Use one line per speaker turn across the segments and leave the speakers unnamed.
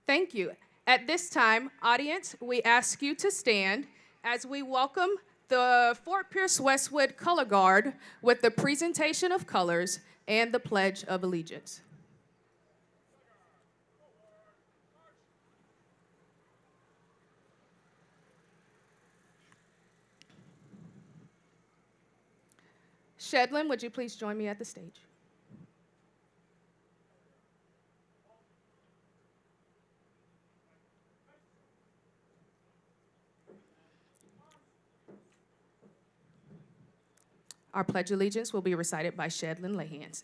Thank you. At this time, audience, we ask you to stand as we welcome the Fort Pierce Westwood Color Guard with the presentation of colors and the Pledge of Allegiance. Shedlin, would you please join me at the stage? Our Pledge of Allegiance will be recited by Shedlin Lehans.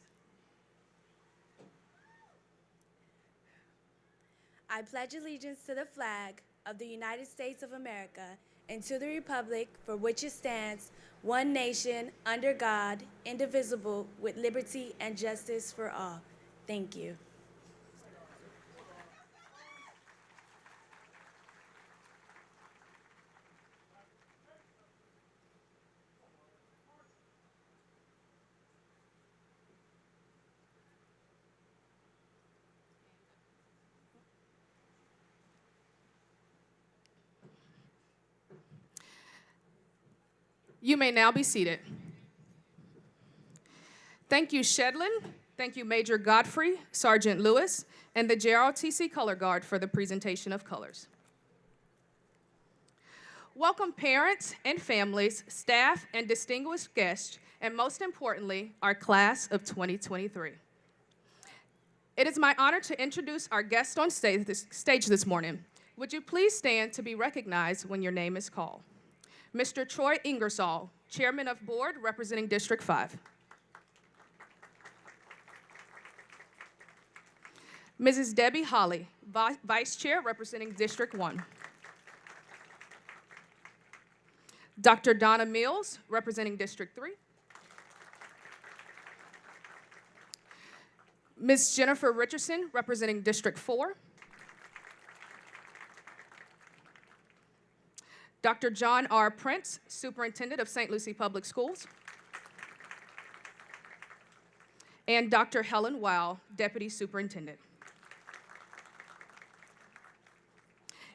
I pledge allegiance to the flag of the United States of America and to the republic for which it stands, one nation, under God, indivisible, with liberty and justice for all. Thank you.
You may now be seated. Thank you, Shedlin. Thank you, Major Godfrey, Sergeant Lewis, and the JROTC Color Guard for the presentation of colors. Welcome parents and families, staff, and distinguished guests, and most importantly, our class of 2023. It is my honor to introduce our guest on stage this morning. Would you please stand to be recognized when your name is called? Mr. Troy Ingersoll, Chairman of Board representing District 5. Mrs. Debbie Holly, Vice Chair representing District 1. Dr. Donna Mills, representing District 3. Ms. Jennifer Richardson, representing District 4. Dr. John R. Prince, Superintendent of St. Lucie Public Schools. And Dr. Helen Wow, Deputy Superintendent.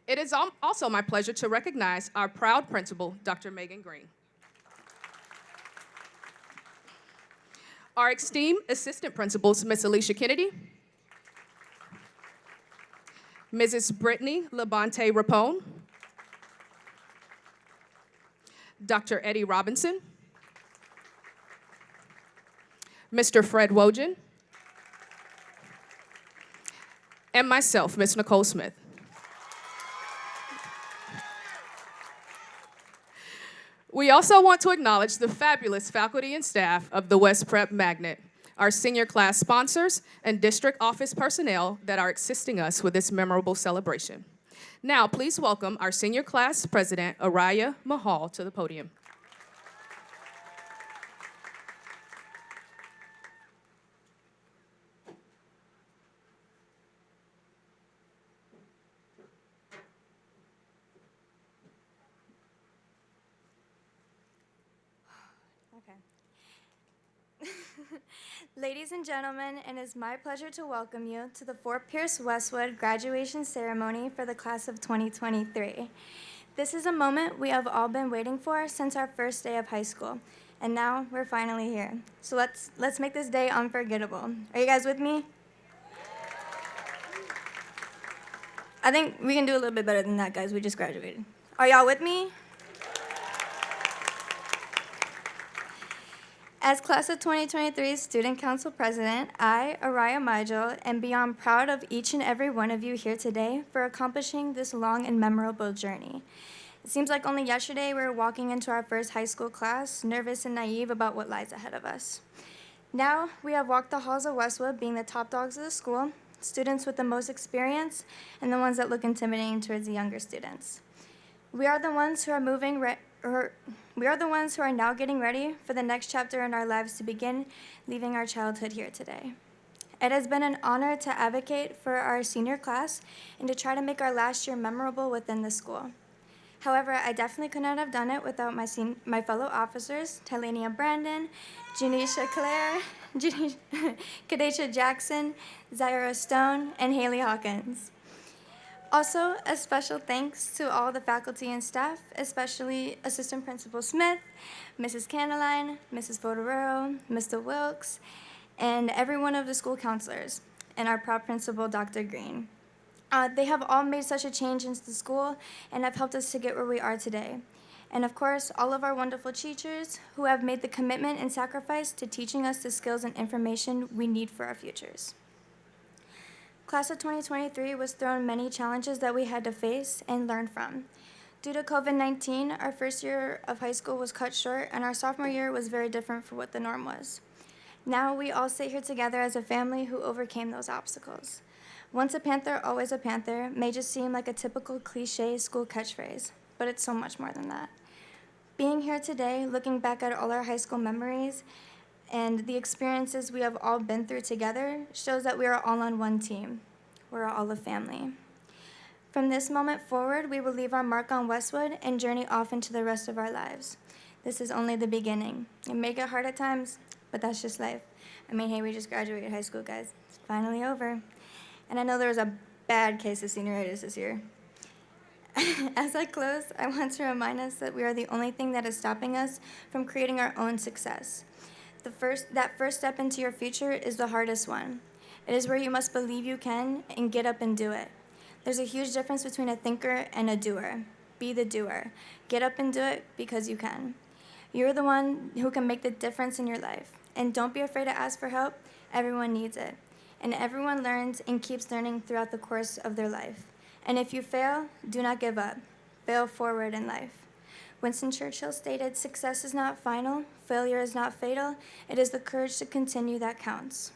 It is also my pleasure to recognize our proud principal, Dr. Megan Green. Our esteemed assistant principals, Ms. Alicia Kennedy, Mrs. Brittany Labonte Rapone, Dr. Eddie Robinson, Mr. Fred Wojan, and myself, Ms. Nicole Smith. We also want to acknowledge the fabulous faculty and staff of the West Prep Magnet, our senior class sponsors, and district office personnel that are assisting us with this memorable celebration. Now, please welcome our senior class president, Araya Mahal, to the podium.
Ladies and gentlemen, it is my pleasure to welcome you to the Fort Pierce Westwood graduation ceremony for the class of 2023. This is a moment we have all been waiting for since our first day of high school, and now we're finally here. So let's make this day unforgettable. Are you guys with me? I think we can do a little bit better than that, guys. We just graduated. Are y'all with me? As Class of 2023 Student Council President, I, Araya Mijel, am beyond proud of each and every one of you here today for accomplishing this long and memorable journey. It seems like only yesterday we were walking into our first high school class, nervous and naive about what lies ahead of us. Now, we have walked the halls of Westwood, being the top dogs of the school, students with the most experience, and the ones that look intimidating towards the younger students. We are the ones who are now getting ready for the next chapter in our lives to begin, leaving our childhood here today. It has been an honor to advocate for our senior class and to try to make our last year memorable within the school. However, I definitely could not have done it without my fellow officers, Tylania Brandon, Janisha Claire, Kadesha Jackson, Zaira Stone, and Haley Hawkins. Also, a special thanks to all the faculty and staff, especially Assistant Principal Smith, Mrs. Candeline, Mrs. Fodorero, Mr. Wilkes, and every one of the school counselors, and our proud principal, Dr. Green. They have all made such a change into the school and have helped us to get where we are today. And of course, all of our wonderful teachers who have made the commitment and sacrifice to teaching us the skills and information we need for our futures. Class of 2023 was thrown many challenges that we had to face and learn from. Due to COVID-19, our first year of high school was cut short, and our sophomore year was very different from what the norm was. Now we all sit here together as a family who overcame those obstacles. Once a Panther, always a Panther may just seem like a typical cliche school catchphrase, but it's so much more than that. Being here today, looking back at all our high school memories and the experiences we have all been through together, shows that we are all on one team. We're all a family. From this moment forward, we will leave our mark on Westwood and journey off into the rest of our lives. This is only the beginning. It may get hard at times, but that's just life. I mean, hey, we just graduated high school, guys. It's finally over. And I know there was a bad case of senioritis this year. As I close, I want to remind us that we are the only thing that is stopping us from creating our own success. That first step into your future is the hardest one. It is where you must believe you can and get up and do it. There's a huge difference between a thinker and a doer. Be the doer. Get up and do it because you can. You're the one who can make the difference in your life. And don't be afraid to ask for help. Everyone needs it. And everyone learns and keeps learning throughout the course of their life. And if you fail, do not give up. Fail forward in life. Winston Churchill stated, "Success is not final, failure is not fatal, it is the courage to continue that counts."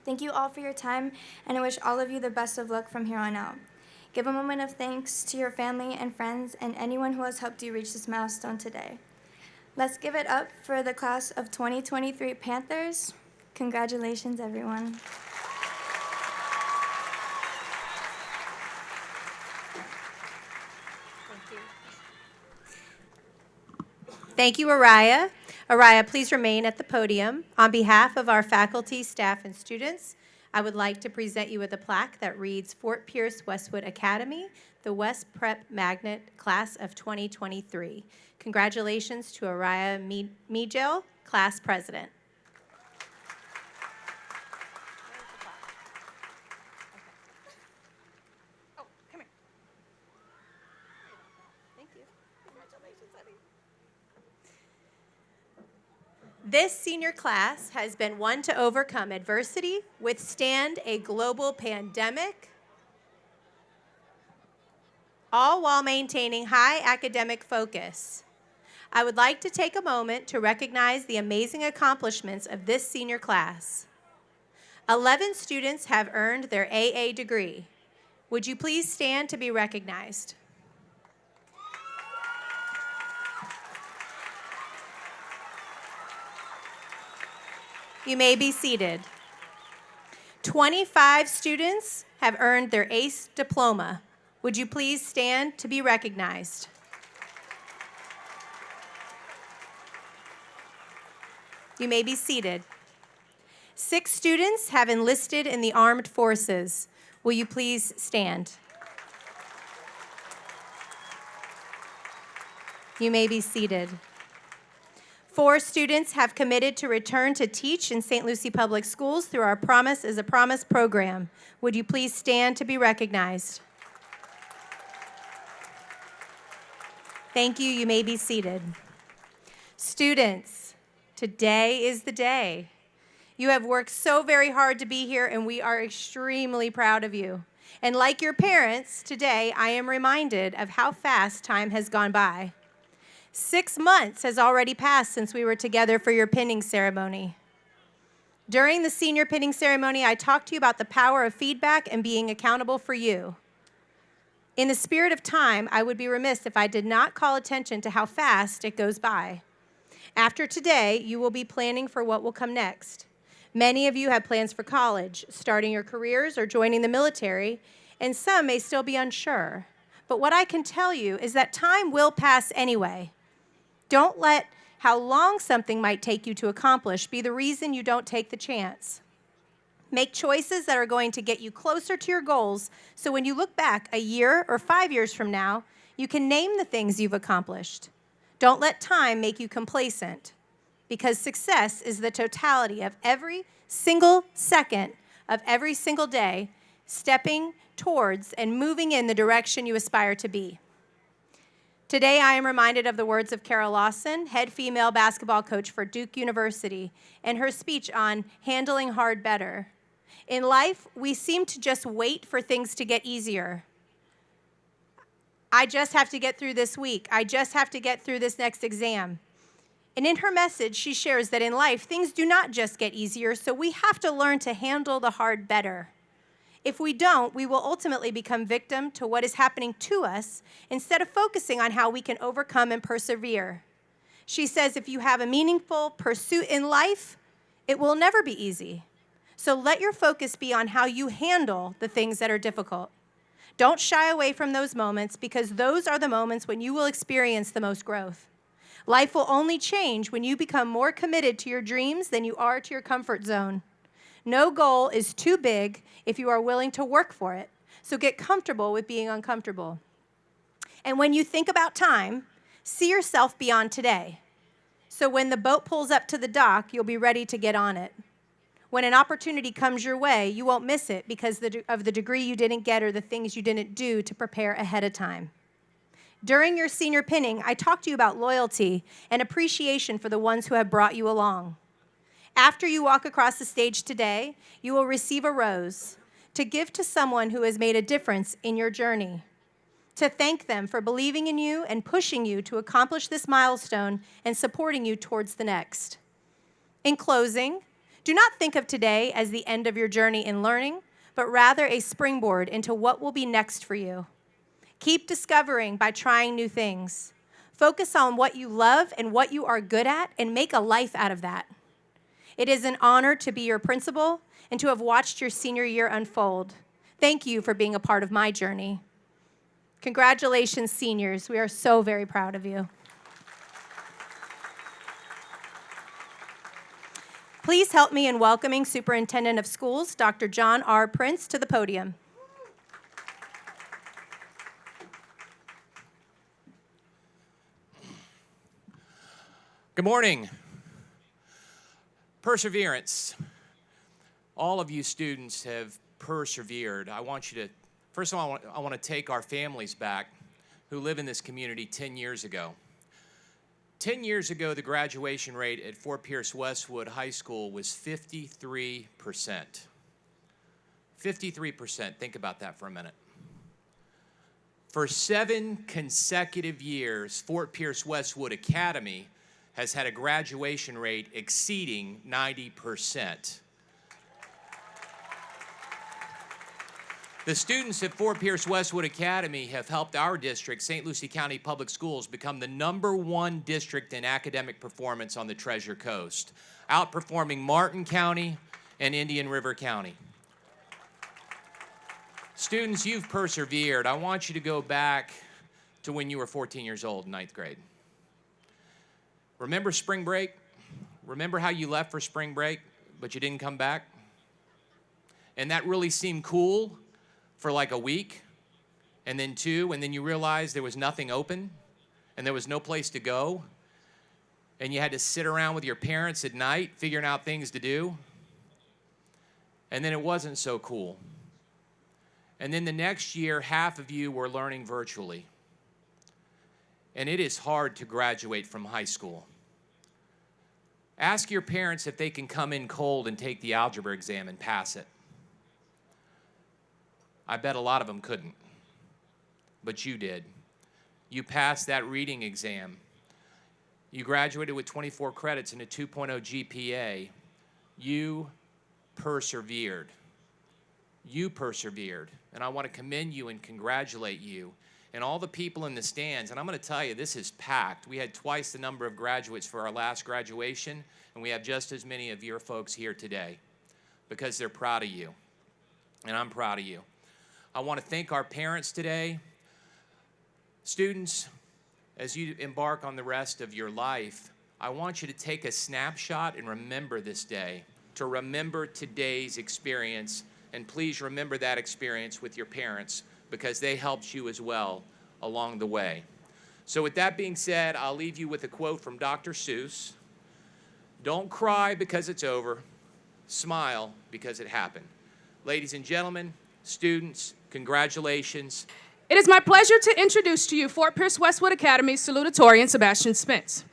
Thank you all for your time, and I wish all of you the best of luck from here on out. Give a moment of thanks to your family and friends and anyone who has helped you reach this milestone today. Let's give it up for the class of 2023 Panthers. Congratulations, everyone.
Thank you, Araya. Araya, please remain at the podium. On behalf of our faculty, staff, and students, I would like to present you with a plaque that reads Fort Pierce Westwood Academy, the West Prep Magnet Class of 2023. Congratulations to Araya Mijel, Class President. This senior class has been one to overcome adversity, withstand a global pandemic, all while maintaining high academic focus. I would like to take a moment to recognize the amazing accomplishments of this senior class. 11 students have earned their AA degree. Would you please stand to be recognized? You may be seated. 25 students have earned their ACE diploma. Would you please stand to be recognized? You may be seated. 6 students have enlisted in the armed forces. Will you please stand? You may be seated. 4 students have committed to return to teach in St. Lucie Public Schools through our Promise is a Promise program. Would you please stand to be recognized? Thank you. You may be seated. Students, Today is the day. You have worked so very hard to be here, and we are extremely proud of you. And like your parents, today I am reminded of how fast time has gone by. 6 months has already passed since we were together for your pinning ceremony. During the senior pinning ceremony, I talked to you about the power of feedback and being accountable for you. In the spirit of time, I would be remiss if I did not call attention to how fast it goes by. After today, you will be planning for what will come next. Many of you have plans for college, starting your careers, or joining the military, and some may still be unsure. But what I can tell you is that time will pass anyway. Don't let how long something might take you to accomplish be the reason you don't take the chance. Make choices that are going to get you closer to your goals, so when you look back a year or 5 years from now, you can name the things you've accomplished. Don't let time make you complacent, because success is the totality of every single second of every single day, stepping towards and moving in the direction you aspire to be. Today, I am reminded of the words of Kara Lawson, head female basketball coach for Duke University, and her speech on handling hard better. In life, we seem to just wait for things to get easier. I just have to get through this week. I just have to get through this next exam. And in her message, she shares that in life, things do not just get easier, so we have to learn to handle the hard better. If we don't, we will ultimately become victim to what is happening to us instead of focusing on how we can overcome and persevere. She says if you have a meaningful pursuit in life, it will never be easy. So let your focus be on how you handle the things that are difficult. Don't shy away from those moments, because those are the moments when you will experience the most growth. Life will only change when you become more committed to your dreams than you are to your comfort zone. No goal is too big if you are willing to work for it. So get comfortable with being uncomfortable. And when you think about time, see yourself beyond today. So when the boat pulls up to the dock, you'll be ready to get on it. When an opportunity comes your way, you won't miss it because of the degree you didn't get or the things you didn't do to prepare ahead of time. During your senior pinning, I talked to you about loyalty and appreciation for the ones who have brought you along. After you walk across the stage today, you will receive a rose to give to someone who has made a difference in your journey, to thank them for believing in you and pushing you to accomplish this milestone and supporting you towards the next. In closing, do not think of today as the end of your journey in learning, but rather a springboard into what will be next for you. Keep discovering by trying new things. Focus on what you love and what you are good at and make a life out of that. It is an honor to be your principal and to have watched your senior year unfold. Thank you for being a part of my journey. Congratulations, seniors. We are so very proud of you. Please help me in welcoming Superintendent of Schools, Dr. John R. Prince, to the podium.
Good morning. Perseverance. All of you students have persevered. I want you to, first of all, I want to take our families back who live in this community 10 years ago. 10 years ago, the graduation rate at Fort Pierce Westwood High School was 53%. 53%. Think about that for a minute. For 7 consecutive years, Fort Pierce Westwood Academy has had a graduation rate exceeding 90%. The students at Fort Pierce Westwood Academy have helped our district, St. Lucie County Public Schools, become the #1 district in academic performance on the Treasure Coast, outperforming Martin County and Indian River County. Students, you've persevered. I want you to go back to when you were 14 years old, 9th grade. Remember spring break? Remember how you left for spring break, but you didn't come back? And that really seemed cool for like a week, and then 2, and then you realized there was nothing open, and there was no place to go, and you had to sit around with your parents at night figuring out things to do, and then it wasn't so cool. And then the next year, half of you were learning virtually. And it is hard to graduate from high school. Ask your parents if they can come in cold and take the algebra exam and pass it. I bet a lot of them couldn't, but you did. You passed that reading exam. You graduated with 24 credits and a 2.0 GPA. You persevered. You persevered. And I want to commend you and congratulate you. And all the people in the stands, and I'm going to tell you, this is packed. We had twice the number of graduates for our last graduation, and we have just as many of your folks here today because they're proud of you, and I'm proud of you. I want to thank our parents today. Students, as you embark on the rest of your life, I want you to take a snapshot and remember this day, to remember today's experience, and please remember that experience with your parents because they helped you as well along the way. So with that being said, I'll leave you with a quote from Dr. Seuss. Don't cry because it's over. Smile because it happened. Ladies and gentlemen, students, congratulations.
It is my pleasure to introduce to you Fort Pierce Westwood Academy's salutatorian, Sebastian Spence.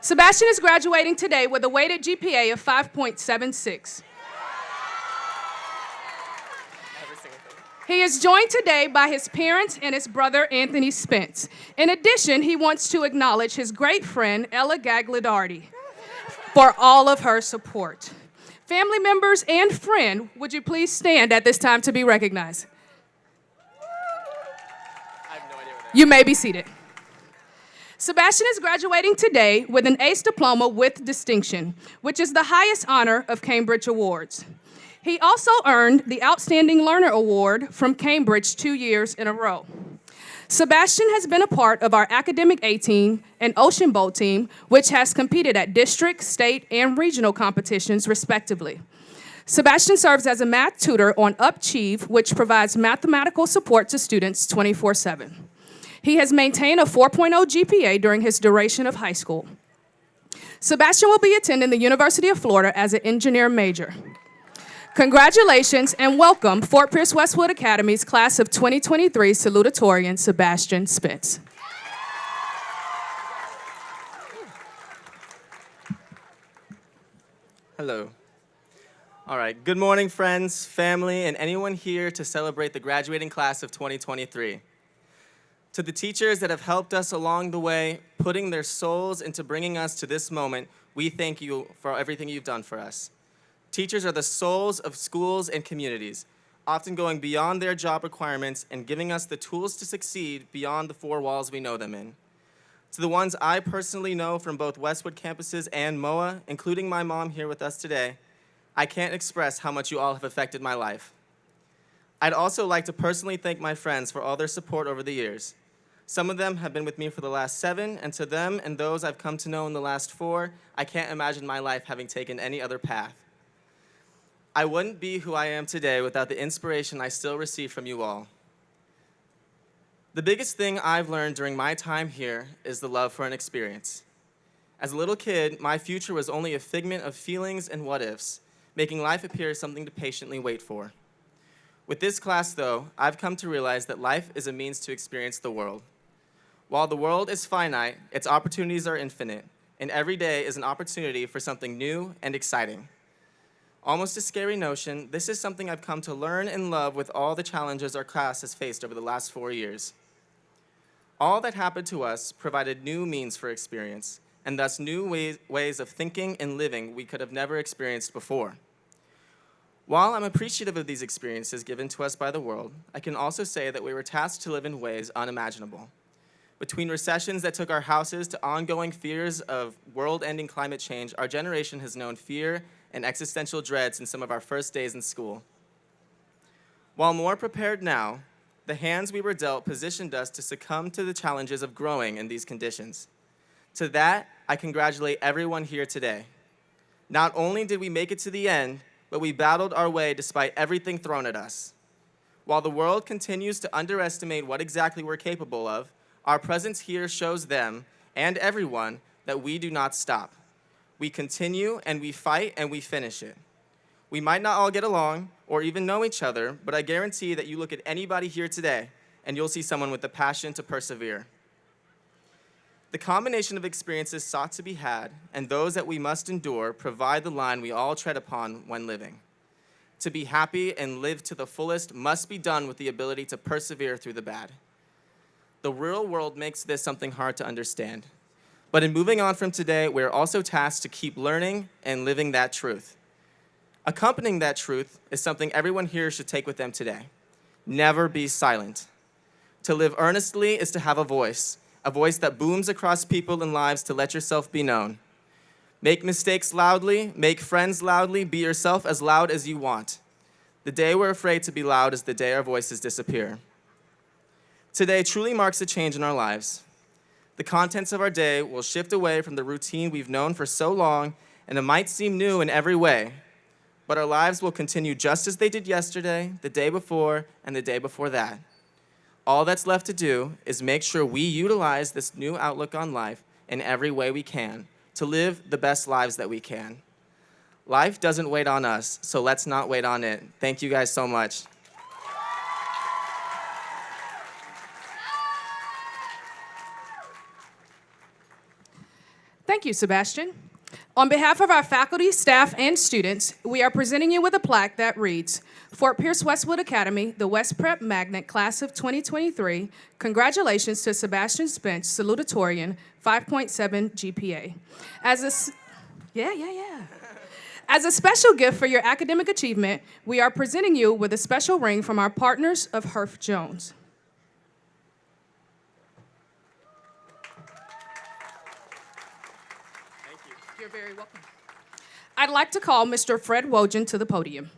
Sebastian is graduating today with a weighted GPA of 5.76. He is joined today by his parents and his brother, Anthony Spence. In addition, he wants to acknowledge his great friend, Ella Gagliardi, for all of her support. Family members and friend, would you please stand at this time to be recognized?
I have no idea what that
You may be seated. Sebastian is graduating today with an ACE diploma with distinction, which is the highest honor of Cambridge Awards. He also earned the Outstanding Learner Award from Cambridge 2 years in a row. Sebastian has been a part of our Academic A-Team and Ocean Bowl team, which has competed at district, state, and regional competitions, respectively. Sebastian serves as a math tutor on Upchieve, which provides mathematical support to students 24/7. He has maintained a 4.0 GPA during his duration of high school. Sebastian will be attending the University of Florida as an engineer major. Congratulations and welcome Fort Pierce Westwood Academy's class of 2023 salutatorian, Sebastian Spence.
Hello. All right, good morning, friends, family, and anyone here to celebrate the graduating class of 2023. To the teachers that have helped us along the way, putting their souls into bringing us to this moment, we thank you for everything you've done for us. Teachers are the souls of schools and communities, often going beyond their job requirements and giving us the tools to succeed beyond the four walls we know them in. To the ones I personally know from both Westwood campuses and MOA, including my mom here with us today, I can't express how much you all have affected my life. I'd also like to personally thank my friends for all their support over the years. Some of them have been with me for the last 7, and to them and those I've come to know in the last 4, I can't imagine my life having taken any other path. I wouldn't be who I am today without the inspiration I still receive from you all. The biggest thing I've learned during my time here is the love for an experience. As a little kid, my future was only a figment of feelings and what-ifs, making life appear something to patiently wait for. With this class, though, I've come to realize that life is a means to experience the world. While the world is finite, its opportunities are infinite, and every day is an opportunity for something new and exciting. Almost a scary notion, this is something I've come to learn and love with all the challenges our class has faced over the last 4 years. All that happened to us provided new means for experience, and thus new ways of thinking and living we could have never experienced before. While I'm appreciative of these experiences given to us by the world, I can also say that we were tasked to live in ways unimaginable. Between recessions that took our houses to ongoing fears of world-ending climate change, our generation has known fear and existential dread since some of our first days in school. While more prepared now, the hands we were dealt positioned us to succumb to the challenges of growing in these conditions. To that, I congratulate everyone here today. Not only did we make it to the end, but we battled our way despite everything thrown at us. While the world continues to underestimate what exactly we're capable of, our presence here shows them and everyone that we do not stop. We continue and we fight and we finish it. We might not all get along or even know each other, but I guarantee that you look at anybody here today and you'll see someone with the passion to persevere. The combination of experiences sought to be had and those that we must endure provide the line we all tread upon when living. To be happy and live to the fullest must be done with the ability to persevere through the bad. The real world makes this something hard to understand. But in moving on from today, we're also tasked to keep learning and living that truth. Accompanying that truth is something everyone here should take with them today. Never be silent. To live earnestly is to have a voice that booms across people and lives to let yourself be known. Make mistakes loudly, make friends loudly, be yourself as loud as you want. The day we're afraid to be loud is the day our voices disappear. Today truly marks a change in our lives. The contents of our day will shift away from the routine we've known for so long, and it might seem new in every way, but our lives will continue just as they did yesterday, the day before, and the day before that. All that's left to do is make sure we utilize this new outlook on life in every way we can to live the best lives that we can. Life doesn't wait on us, so let's not wait on it. Thank you guys so much.
Thank you, Sebastian. On behalf of our faculty, staff, and students, we are presenting you with a plaque that reads, Fort Pierce Westwood Academy, the West Prep Magnet Class of 2023, congratulations to Sebastian Spence, salutatorian, 5.7 GPA. As a special gift for your academic achievement, we are presenting you with a special ring from our partners of Herff Jones. You're very welcome. I'd like to call Mr. Fred Wojan to the podium.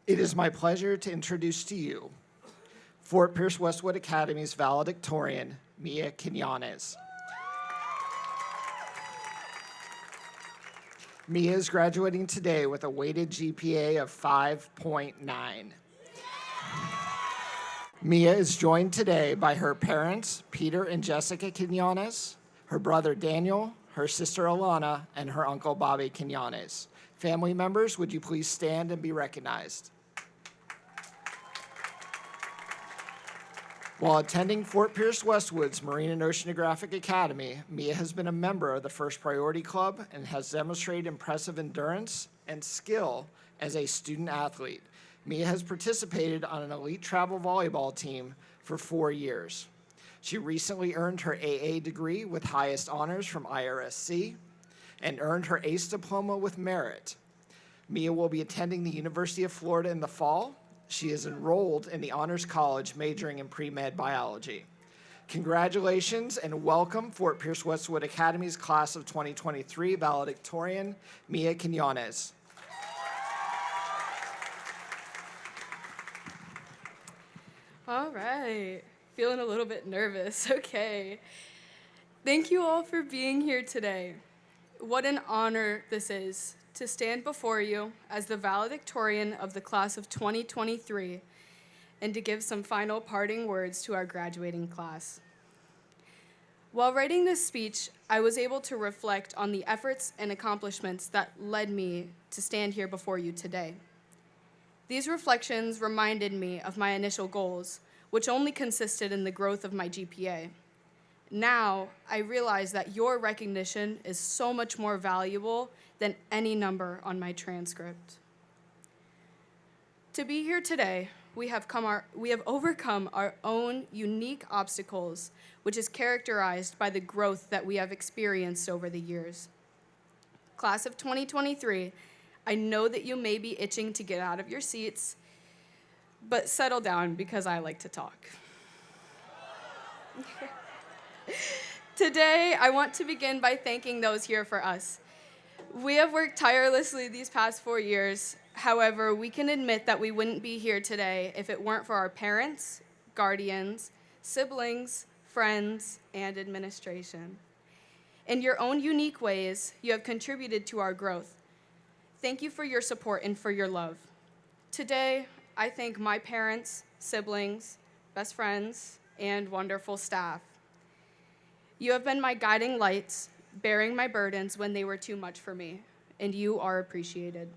It is my pleasure to introduce to you Fort Pierce Westwood Academy's valedictorian, Mia Quinones. Mia is graduating today with a weighted GPA of 5.9. Mia is joined today by her parents, Peter and Jessica Quinones, her brother Daniel, her sister Alana, and her uncle Bobby Quinones. Family members, would you please stand and be recognized? While attending Fort Pierce Westwood's Marine and Oceanographic Academy, Mia has been a member of the First Priority Club and has demonstrated impressive endurance and skill as a student athlete. Mia has participated on an elite travel volleyball team for 4 years. She recently earned her AA degree with highest honors from IRSC and earned her ACE diploma with merit. Mia will be attending the University of Florida in the fall. She is enrolled in the Honors College majoring in pre-med biology. Congratulations and welcome Fort Pierce Westwood Academy's class of 2023 valedictorian, Mia Quinones.
All right, feeling a little bit nervous, okay. Thank you all for being here today. What an honor this is to stand before you as the valedictorian of the class of 2023 and to give some final parting words to our graduating class. While writing this speech, I was able to reflect on the efforts and accomplishments that led me to stand here before you today. These reflections reminded me of my initial goals, which only consisted in the growth of my GPA. Now, I realize that your recognition is so much more valuable than any number on my transcript. To be here today, we have overcome our own unique obstacles, which is characterized by the growth that we have experienced over the years. Class of 2023, I know that you may be itching to get out of your seats, but settle down because I like to talk. Today, I want to begin by thanking those here for us. We have worked tirelessly these past 4 years. However, we can admit that we wouldn't be here today if it weren't for our parents, guardians, siblings, friends, and administration. In your own unique ways, you have contributed to our growth. Thank you for your support and for your love. Today, I thank my parents, siblings, best friends, and wonderful staff. You have been my guiding lights, bearing my burdens when they were too much for me, and you are appreciated.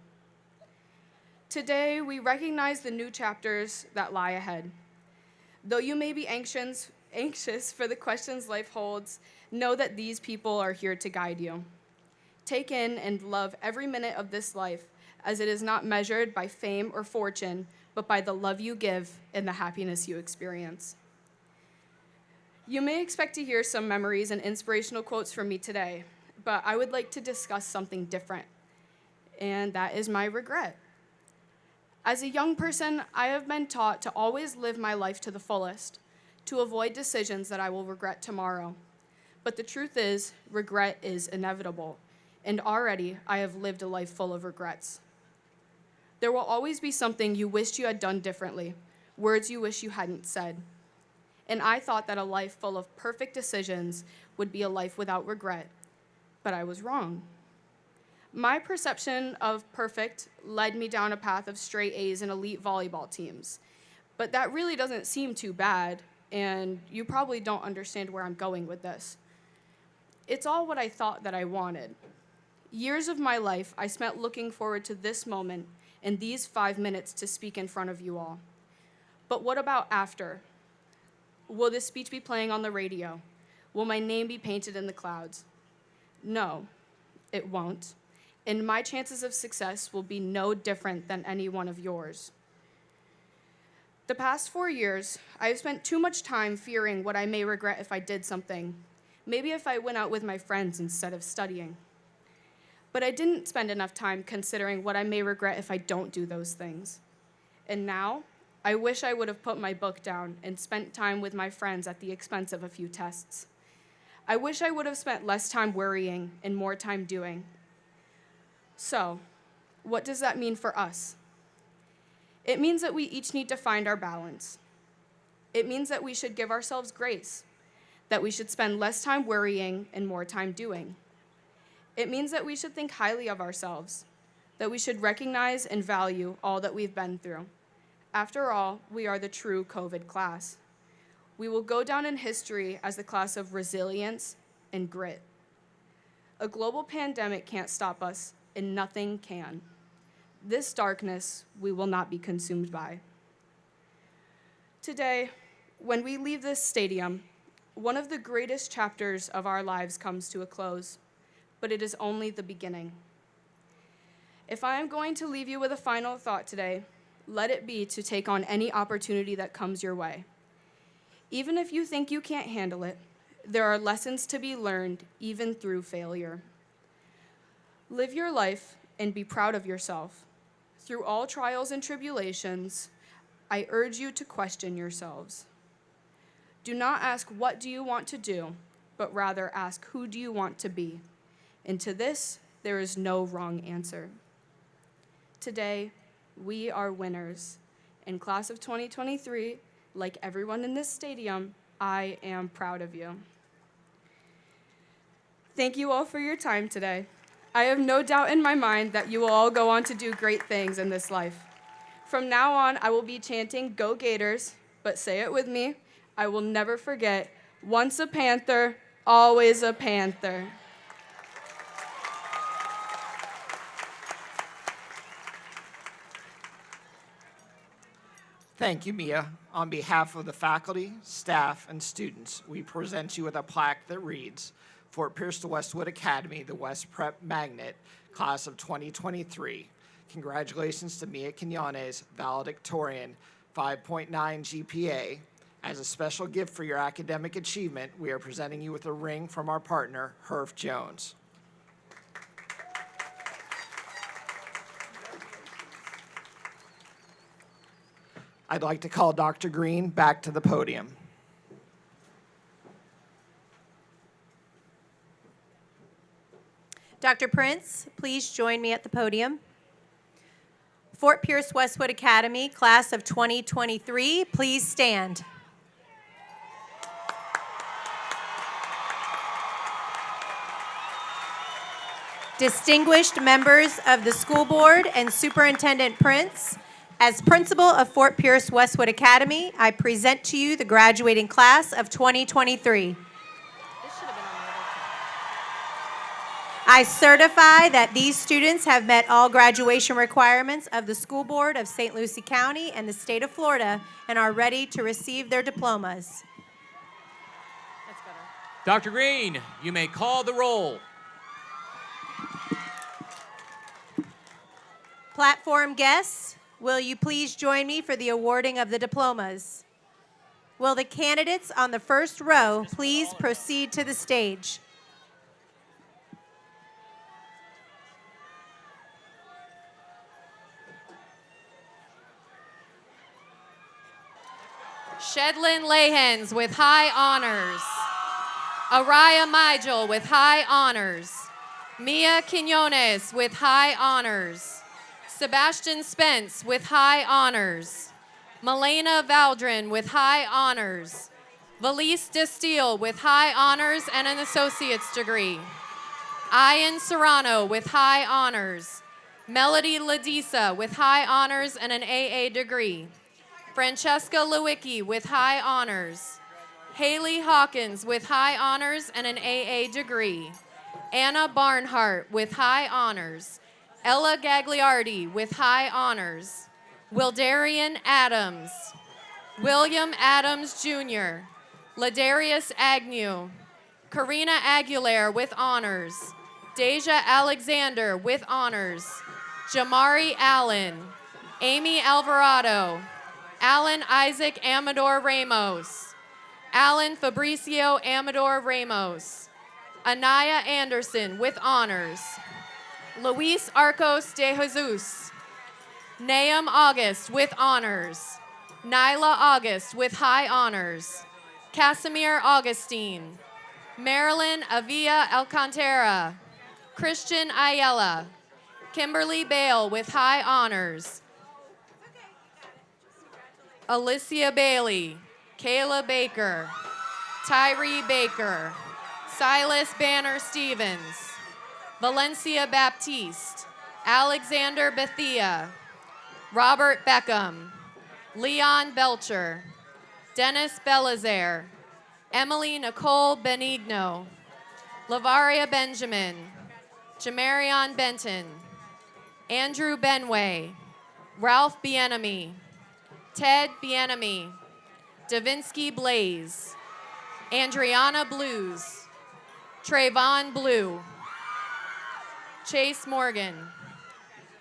Today, we recognize the new chapters that lie ahead. Though you may be anxious for the questions life holds, know that these people are here to guide you. Take in and love every minute of this life, as it is not measured by fame or fortune, but by the love you give and the happiness you experience. You may expect to hear some memories and inspirational quotes from me today, but I would like to discuss something different, and that is my regret. As a young person, I have been taught to always live my life to the fullest, to avoid decisions that I will regret tomorrow. But the truth is, regret is inevitable, and already I have lived a life full of regrets. There will always be something you wished you had done differently, words you wish you hadn't said. And I thought that a life full of perfect decisions would be a life without regret, but I was wrong. My perception of perfect led me down a path of straight A's and elite volleyball teams. But that really doesn't seem too bad, and you probably don't understand where I'm going with this. It's all what I thought that I wanted. Years of my life I spent looking forward to this moment and these 5 minutes to speak in front of you all. But what about after? Will this speech be playing on the radio? Will my name be painted in the clouds? No, it won't. And my chances of success will be no different than any one of yours. The past 4 years, I have spent too much time fearing what I may regret if I did something. Maybe if I went out with my friends instead of studying. But I didn't spend enough time considering what I may regret if I don't do those things. And now, I wish I would have put my book down and spent time with my friends at the expense of a few tests. I wish I would have spent less time worrying and more time doing. So, what does that mean for us? It means that we each need to find our balance. It means that we should give ourselves grace, that we should spend less time worrying and more time doing. It means that we should think highly of ourselves, that we should recognize and value all that we've been through. After all, we are the true COVID class. We will go down in history as the class of resilience and grit. A global pandemic can't stop us, and nothing can. This darkness we will not be consumed by. Today, when we leave this stadium, one of the greatest chapters of our lives comes to a close, but it is only the beginning. If I am going to leave you with a final thought today, let it be to take on any opportunity that comes your way. Even if you think you can't handle it, there are lessons to be learned even through failure. Live your life and be proud of yourself. Through all trials and tribulations, I urge you to question yourselves. Do not ask, what do you want to do, but rather ask, who do you want to be? And to this, there is no wrong answer. Today, we are winners. In class of 2023, like everyone in this stadium, I am proud of you. Thank you all for your time today. I have no doubt in my mind that you will all go on to do great things in this life. From now on, I will be chanting, "Go Gators," but say it with me. I will never forget, once a Panther, always a Panther.
Thank you, Mia. On behalf of the faculty, staff, and students, we present you with a plaque that reads, Fort Pierce to Westwood Academy, the West Prep Magnet, class of 2023. Congratulations to Mia Quinones, valedictorian, 5.9 GPA. As a special gift for your academic achievement, we are presenting you with a ring from our partner, Herff Jones. I'd like to call Dr. Green back to the podium.
Dr. Prince, please join me at the podium. Fort Pierce Westwood Academy, class of 2023, please stand. Distinguished members of the school board and Superintendent Prince, as principal of Fort Pierce Westwood Academy, I present to you the graduating class of 2023.
This should have been
I certify that these students have met all graduation requirements of the School Board of St. Lucie County and the state of Florida and are ready to receive their diplomas.
Dr. Green, you may call the roll.
Platform guests, will you please join me for the awarding of the diplomas? Will the candidates on the first row please proceed to the stage?
Shedlin Lahens with high honors. Araya Mijel with high honors. Mia Quinones with high honors. Sebastian Spence with high honors. Malena Valdrin with high honors. Valise Destille with high honors and an associate's degree. Ian Serrano with high honors. Melody Ladisa with high honors and an AA degree. Francesca Lewicki with high honors. Haley Hawkins with high honors and an AA degree. Anna Barnhart with high honors. Ella Gagliardi with high honors. Wildarian Adams. William Adams Jr. Ladarius Agnew. Karina Aguilera with honors. Deja Alexander with honors. Jamari Allen. Amy Alvarado. Alan Isaac Amador Ramos. Alan Fabricio Amador Ramos. Anaya Anderson with honors. Luis Arcos de Jesus. Nahum August with honors. Nyla August with high honors. Casimir Augustine. Marilyn Avila Alcantara. Christian Ayala. Kimberly Bale with high honors. Alicia Bailey. Kayla Baker. Tyree Baker. Silas Banner Stevens. Valencia Baptiste. Alexander Bethia. Robert Beckham. Leon Belcher. Dennis Belizaire. Emily Nicole Benigno. Lavaria Benjamin. Jamarion Benton. Andrew Benway. Ralph Bienemy. Ted Bienemy. Davinsky Blaze. Andriana Blues. Trayvon Blue. Chase Morgan.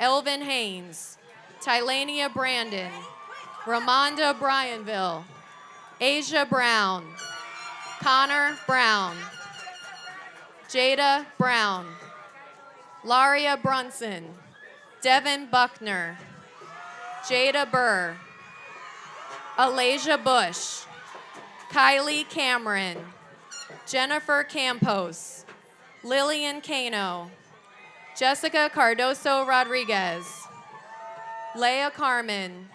Elvin Haynes. Tylania Brandon. Ramonda Bryanville. Asia Brown. Connor Brown. Jada Brown. Laria Brunson. Devin Buckner. Jada Burr. Alasia Bush. Kylie Cameron. Jennifer Campos. Lillian Cano. Jessica Cardoso Rodriguez. Leah Carmen.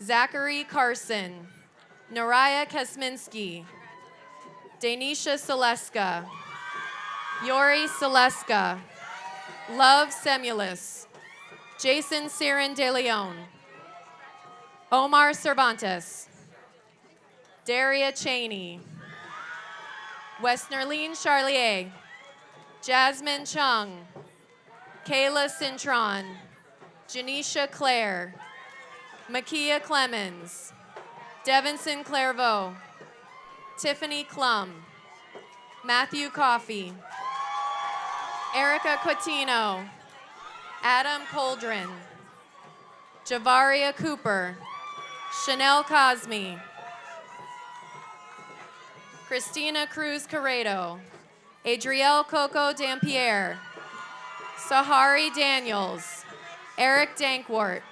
Zachary Carson. Naraya Kesminski. Danisha Seleska. Yori Seleska. Love Semulus. Jason Siren De Leon. Omar Cervantes. Daria Cheney. Westnerline Charlier. Jasmine Chung. Kayla Cintron. Janisha Claire. Makia Clemens. Devinson Clairvaux. Tiffany Klum. Matthew Coffey. Erica Cotino. Adam Coldren. Javaria Cooper. Chanel Cosme. Christina Cruz Carredo. Adrielle Coco Dampierre. Sahari Daniels. Eric Dankwart.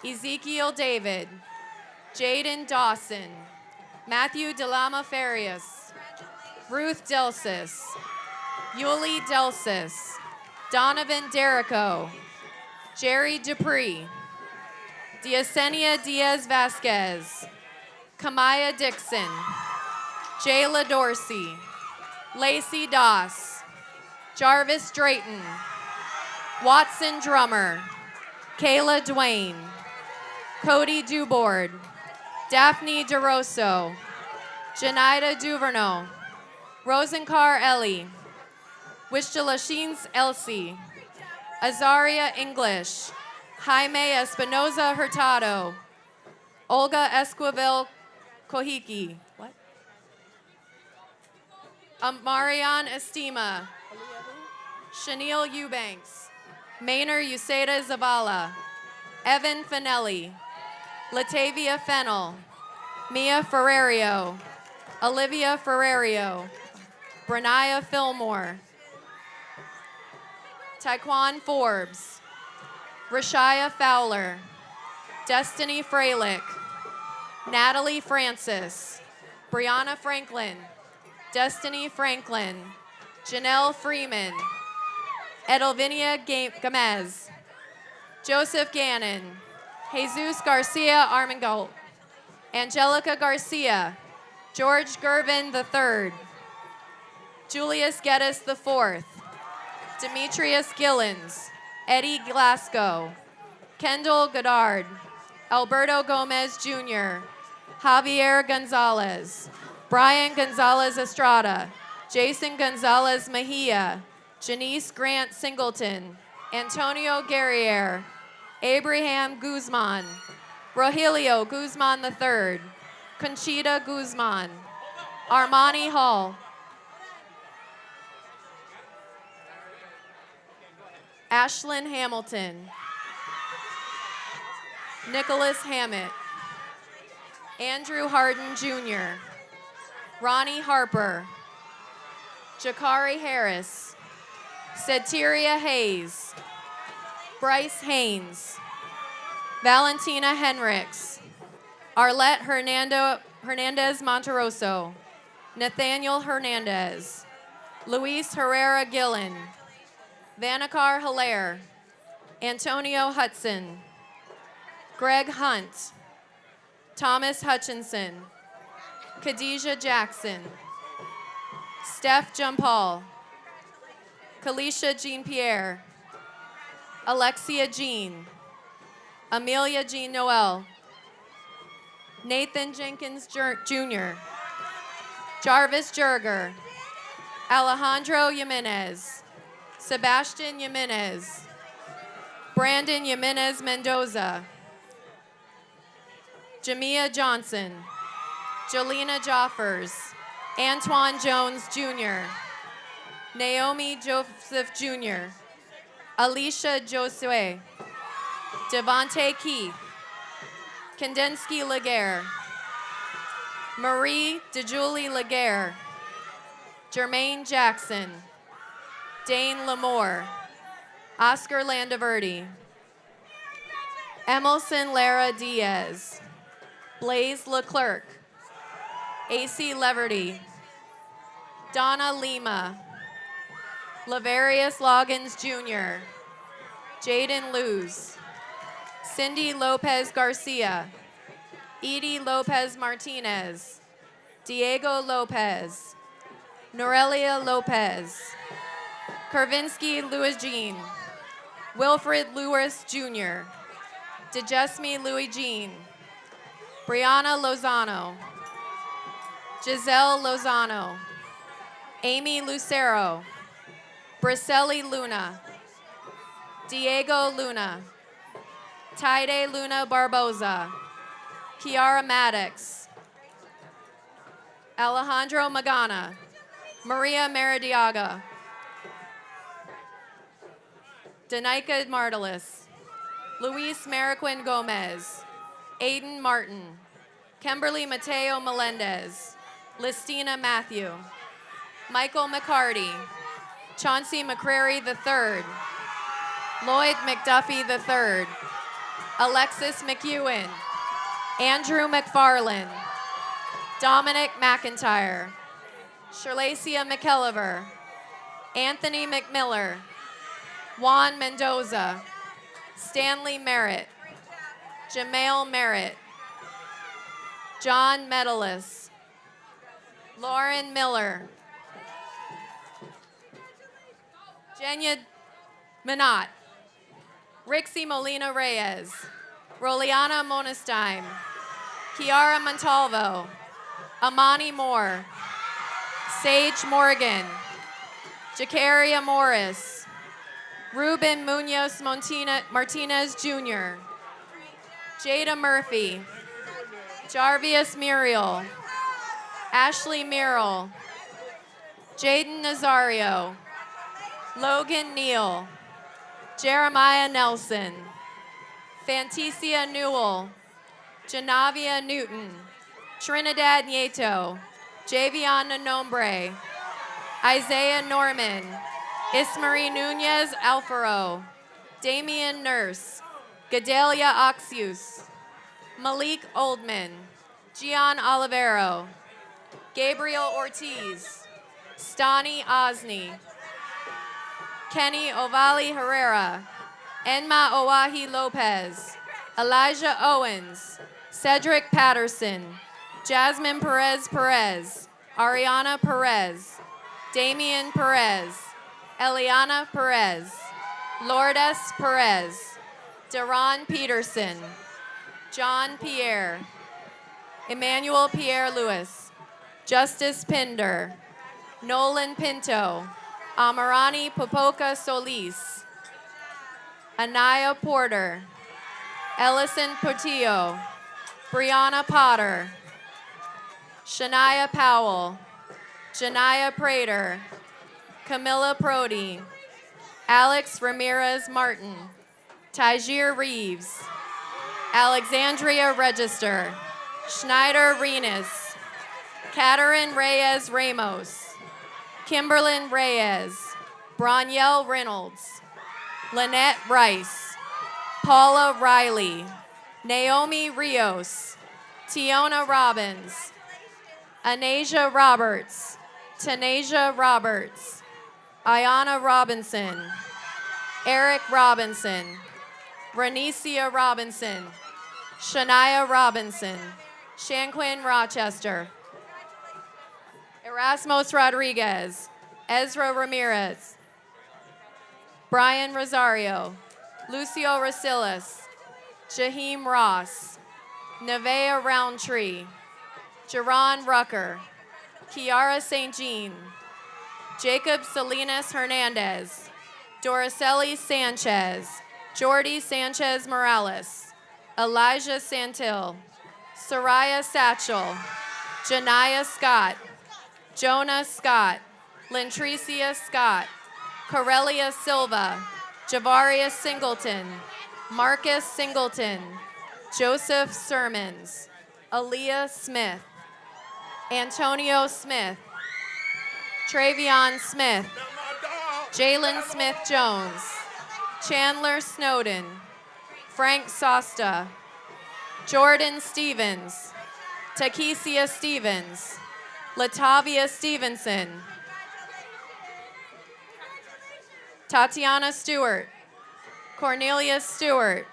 Ezekiel David. Jaden Dawson. Matthew Delama Farias. Ruth Delsis. Yuli Delsis. Donovan Derrico. Jerry Dupree. Diasenia Diaz Vasquez. Kamaya Dixon. Jayla Dorsey. Lacey Doss. Jarvis Drayton. Watson Drummer. Kayla Duane. Cody Dubord. Daphne DeRosso. Janida Duvernay. Rosenkar Ellie. Wishtulashins Elsie, Azaria English, Jaime Espinoza Hurtado, Olga Esquivel Kohiki, what? Marian Estima, Chanel Eubanks, Maynard Uceda Zavala, Evan Finelli, Latavia Fennel, Mia Ferrerio, Olivia Ferrerio, Brenaya Fillmore, Taekwon Forbes, Rashaya Fowler, Destiny Freilich, Natalie Francis, Brianna Franklin, Destiny Franklin, Janelle Freeman, Edelvinia Gamez, Joseph Gannon, Jesus Garcia Armengol, Angelica Garcia, George Gervin III, Julius Geddes IV, Demetrius Gillens, Eddie Glasgow, Kendall Goddard, Alberto Gomez Jr., Javier Gonzalez, Brian Gonzalez Estrada, Jason Gonzalez Mejia, Janice Grant Singleton, Antonio Guerriere, Abraham Guzman, Rogelio Guzman III, Conchita Guzman, Armani Hall, Ashlyn Hamilton, Nicholas Hammett, Andrew Harden Jr., Ronnie Harper, Jakari Harris, Setiria Hayes, Bryce Haynes, Valentina Henricks, Arlette Hernandez Monteroso, Nathaniel Hernandez, Luis Herrera Gillen, Vanikar Hilaire, Antonio Hudson, Greg Hunt, Thomas Hutchinson, Khadijah Jackson, Steph Jumpal, Kalisha Jean-Pierre, Alexia Jean, Amelia Jean Noel, Nathan Jenkins Jr., Jarvis Jurger, Alejandro Jimenez, Sebastian Jimenez, Brandon Jimenez Mendoza, Jamia Johnson, Jolena Joffers, Antoine Jones Jr., Naomi Joseph Jr., Alicia Josue, Devontae Keith, Kandensky Laguerre, Marie DeJulie Laguerre, Jermaine Jackson, Dane Lamore, Oscar Landaverde, Emerson Lara Diaz, Blaze Leclerc, AC Leverty, Donna Lima, Lavarius Loggins Jr., Jaden Luz, Cindy Lopez Garcia, Edie Lopez Martinez, Diego Lopez, Norelia Lopez, Kervinsky Louis Jean, Wilfred Lewis Jr., DeJesme Louis Jean, Brianna Lozano, Giselle Lozano, Amy Lucero, Briselli Luna, Diego Luna, Taide Luna Barboza, Kiara Maddox, Alejandro Magana, Maria Maradiaga, Danica Martelis, Luis Mariquin Gomez, Aiden Martin, Kimberly Mateo Melendez, Listina Matthew, Michael McCarty, Chauncey McCrary III, Lloyd McDuffie III, Alexis McEwen, Andrew McFarland, Dominic McIntyre, Sherlacia McKelliver, Anthony McMiller, Juan Mendoza, Stanley Merritt, Jamail Merritt, John Medalis, Lauren Miller, Jenya Minot, Rixie Molina Reyes, Roliana Monestein, Kiara Montalvo, Amani Moore, Sage Morgan, Jacaria Morris, Ruben Munoz Martinez Jr., Jada Murphy, Jarvius Muriel, Ashley Murrell, Jaden Nazario, Logan Neal, Jeremiah Nelson, Fantasia Newell, Janavia Newton, Trinidad Nieto, Javion Nombre, Isaiah Norman, Ismarie Nunez Alfaro, Damian Nurse, Gedalia Oxius, Malik Oldman, Gian Olivero, Gabriel Ortiz, Stani Osni, Kenny Ovali Herrera, Enma Owahi Lopez, Elijah Owens, Cedric Patterson, Jasmine Perez Perez, Ariana Perez, Damian Perez, Eliana Perez, Lourdes Perez, Deron Peterson, John Pierre, Emmanuel Pierre Lewis, Justice Pinder, Nolan Pinto, Amarani Popoca Solis, Anaya Porter, Ellison Portillo, Brianna Potter, Shania Powell, Janaya Prater, Camilla Prodi, Alex Ramirez Martin, Tajir Reeves, Alexandria Register, Schneider Renes, Katerin Reyes Ramos, Kimberlyn Reyes, Bronyelle Reynolds, Lynette Rice, Paula Riley, Naomi Rios, Tiona Robbins, Anasia Roberts, Tanasia Roberts, Ayana Robinson, Eric Robinson, Renicia Robinson, Shania Robinson, Shanquin Rochester, Erasmus Rodriguez, Ezra Ramirez, Brian Rosario, Lucio Rasilis, Jaheim Ross, Nevea Roundtree, Jerron Rucker, Kiara St. Jean, Jacob Salinas Hernandez, Doriceli Sanchez, Jordy Sanchez Morales, Elijah Santil, Soraya Satchel, Janaya Scott, Jonah Scott, Lentricia Scott, Corelia Silva, Javarius Singleton, Marcus Singleton, Joseph Sermons, Aaliyah Smith, Antonio Smith, Travion Smith, Jalen Smith-Jones, Chandler Snowden, Frank Sosta, Jordan Stevens, Takesia Stevens, Latavia Stevenson, Tatiana Stewart, Cornelia Stewart,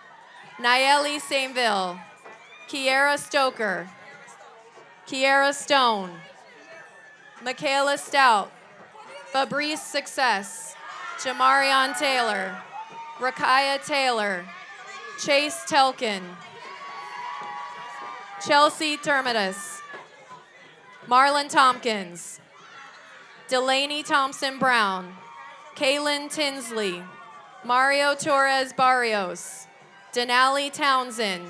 Nayeli Sainville, Kiera Stoker, Kiera Stone, Michaela Stout, Fabrice Success, Jamarion Taylor, Rakaya Taylor, Chase Telkin, Chelsea Termitus, Marlon Tompkins, Delaney Thompson Brown, Kaylin Tinsley, Mario Torres Barrios, Denali Townsend,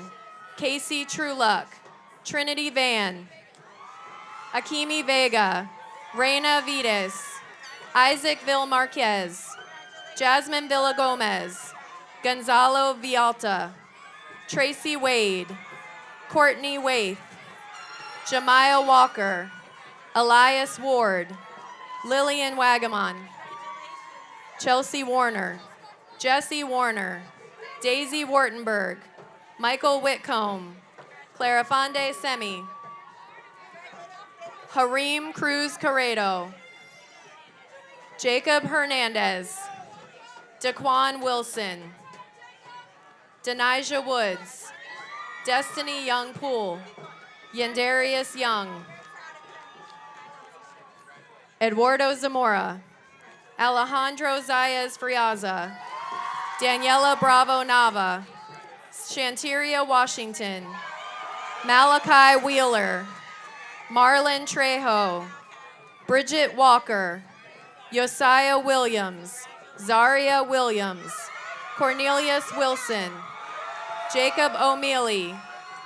Casey Trueluck, Trinity Van, Akimi Vega, Reina Vides, Isaac Marquez, Jasmine Villagomez, Gonzalo Vialta, Tracy Wade, Courtney Waith, Jemiah Walker, Elias Ward, Lillian Wagamon, Chelsea Warner, Jesse Warner, Daisy Wartenberg, Michael Whitcomb, Clarifonde Semi, Harim Cruz Carredo, Jacob Hernandez, Daquan Wilson, Denijah Woods, Destiny Young Poole, Yandarius Young, Eduardo Zamora, Alejandro Zayas Friaza, Daniela Bravo Nava, Shantiria Washington, Malachi Wheeler, Marlon Trejo, Bridget Walker, Josiah Williams, Zaria Williams, Cornelius Wilson, Jacob O'Mealy,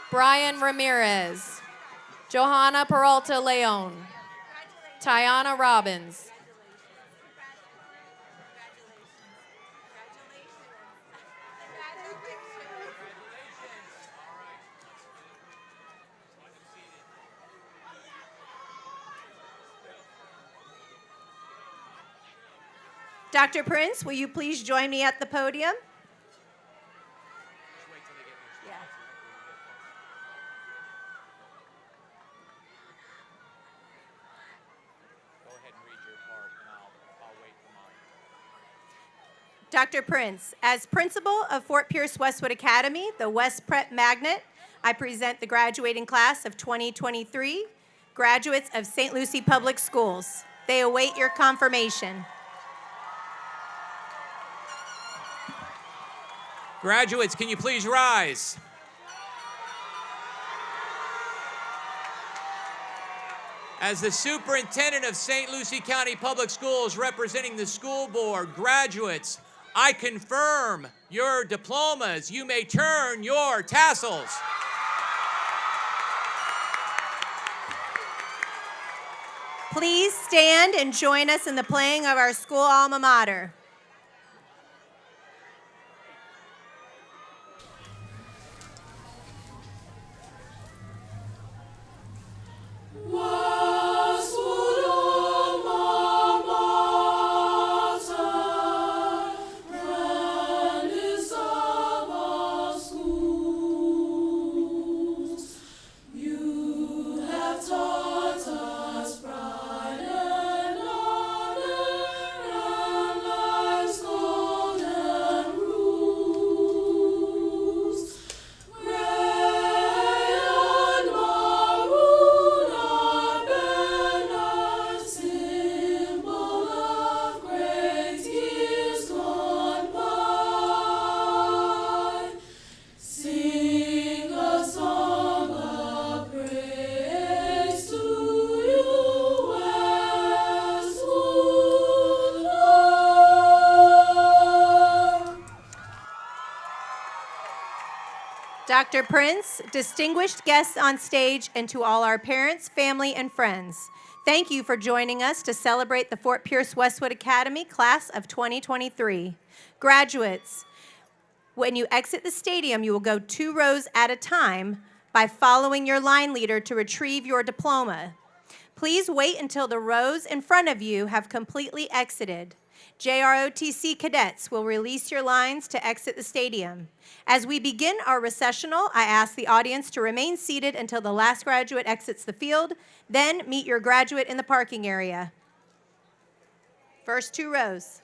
Brian Ramirez, Johanna Peralta Leon, Tiana Robbins.
Dr. Prince, will you please join me at the podium?
Go ahead and read your part, and I'll wait for mine.
Dr. Prince, as principal of Fort Pierce Westwood Academy, the West Prep Magnet, I present the graduating class of 2023, graduates of St. Lucie Public Schools. They await your confirmation.
Graduates, can you please rise? As the superintendent of St. Lucie County Public Schools representing the school board, graduates, I confirm your diplomas. You may turn your tassels.
Please stand and join us in the playing of our school alma mater. Dr. Prince, distinguished guests on stage, and to all our parents, family, and friends, thank you for joining us to celebrate the Fort Pierce Westwood Academy class of 2023. Graduates, when you exit the stadium, you will go 2 rows at a time by following your line leader to retrieve your diploma. Please wait until the rows in front of you have completely exited. JROTC cadets will release your lines to exit the stadium. As we begin our recessional, I ask the audience to remain seated until the last graduate exits the field, then meet your graduate in the parking area. First 2 rows.